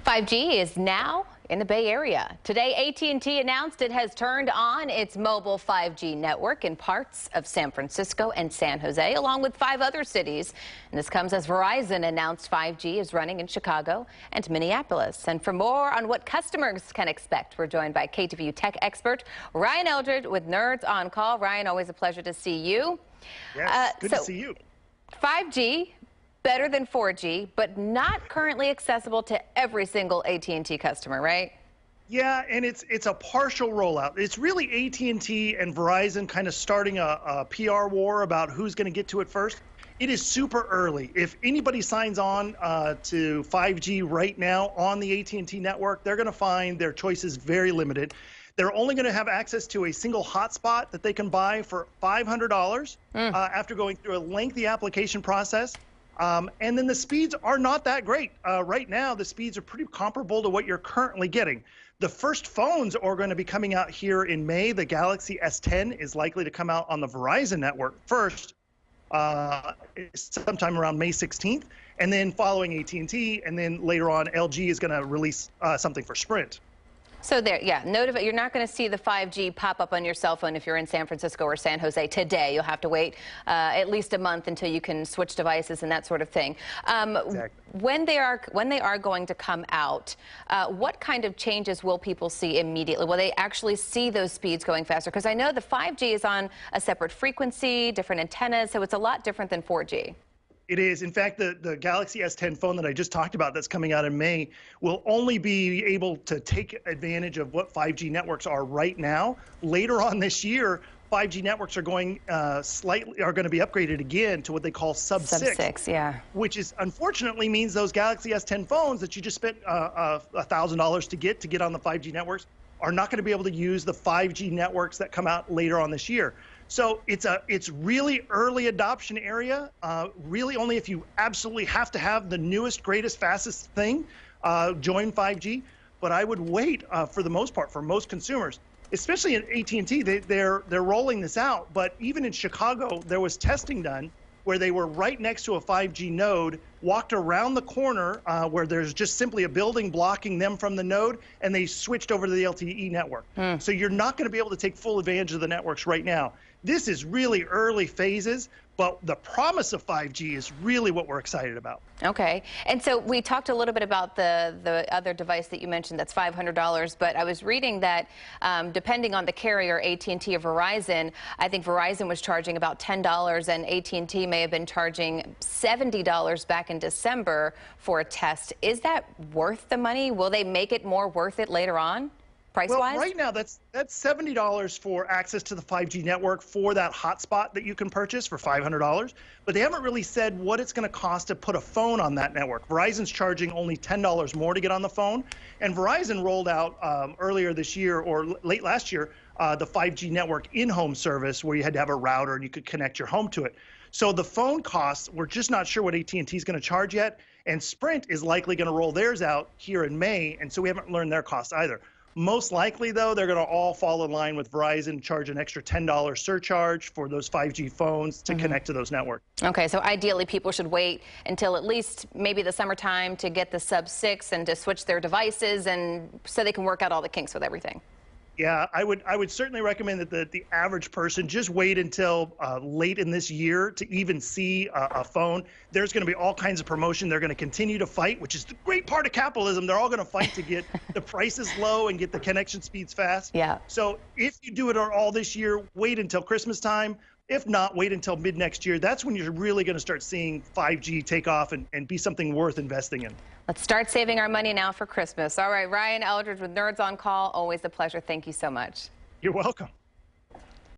5G is now in the Bay Area. Today, AT&T announced it has turned on its mobile 5G network in parts of San Francisco and San Jose, along with 5 other cities. And this comes as Verizon announced 5G is running in Chicago and Minneapolis. And for more on what customers can expect, we're joined by KTVU tech expert Ryan Eldridge with Nerds on Call. Ryan, always a pleasure to see you. Yes, good to see you. 5G. Better than 4G, but not currently accessible to every single AT&T customer, right? Yeah, and it's a partial rollout. It's really AT&T and Verizon kind of starting a PR war about who's going to get to it first. It is super early. If anybody signs on to 5G right now on the AT&T network, they're going to find their choices very limited. They're only going to have access to a single hotspot that they can buy for $500 after going through a lengthy application process. And then the speeds are not that great. Right now, the speeds are pretty comparable to what you're currently getting. The first phones are going to be coming out here in May. The Galaxy S10 is likely to come out on the Verizon network first, sometime around May 16th, and then following AT&T, and then later on, LG is going to release something for Sprint. So there, yeah, note of it. You're not going to see the 5G pop up on your cell phone if you're in San Francisco or San Jose today. You'll have to wait at least a month until you can switch devices and that sort of thing. Exactly. When they are going to come out, what kind of changes will people see immediately? Will they actually see those speeds going faster? Because I know the 5G is on a separate frequency, different antennas, so it's a lot different than 4G. It is. In fact, the Galaxy S10 phone that I just talked about that's coming out in May will only be able to take advantage of what 5G networks are right now. Later on this year, 5G networks are going to be upgraded again to what they call sub-6, yeah. Which is unfortunately means those Galaxy S10 phones that you just spent $1,000 to get on the 5G networks are not going to be able to use the 5G networks that come out later on this year. So it's really early adoption area. Really only if you absolutely have to have the newest, greatest, fastest thing, join 5G. But I would wait for the most part for most consumers, especially at AT&T. They're rolling this out. But even in Chicago, there was testing done where they were right next to a 5G node, walked around the corner where there's just simply a building blocking them from the node, and they switched over to the LTE network. So you're not going to be able to take full advantage of the networks right now. This is really early phases, but the promise of 5G is really what we're excited about. Okay. And so we talked a little bit about the other device that you mentioned that's $500, but I was reading that depending on the carrier, AT&T or Verizon, I think Verizon was charging about $10 and AT&T may have been charging $70 back in December for a test. Is that worth the money? Will they make it more worth it later on? Price-wise? Well, right now, that's $70 for access to the 5G network for that hotspot that you can purchase for $500. But they haven't really said what it's going to cost to put a phone on that network. Verizon's charging only $10 more to get on the phone. And Verizon rolled out earlier this year or late last year the 5G network in-home service where you had to have a router and you could connect your home to it. So the phone costs, we're just not sure what AT&T is going to charge yet. And Sprint is likely going to roll theirs out here in May. And so we haven't learned their costs either. Most likely, though, they're going to all fall in line with Verizon, charge an extra $10 surcharge for those 5G phones to connect to those networks. Okay, so ideally people should wait until at least maybe the summertime to get the sub-6 and to switch their devices and so they can work out all the kinks with everything. Yeah, I would certainly recommend that the average person just wait until late in this year to even see a phone. There's going to be all kinds of promotion. They're going to continue to fight, which is the great part of capitalism. They're all going to fight to get the prices low and get the connection speeds fast. Yeah. So if you do it all this year, wait until Christmas time. If not, wait until mid next year. That's when you're really going to start seeing 5G take off and be something worth investing in. Let's start saving our money now for Christmas. All right, Ryan Eldridge with Nerds on Call. Always a pleasure. Thank you so much. You're welcome.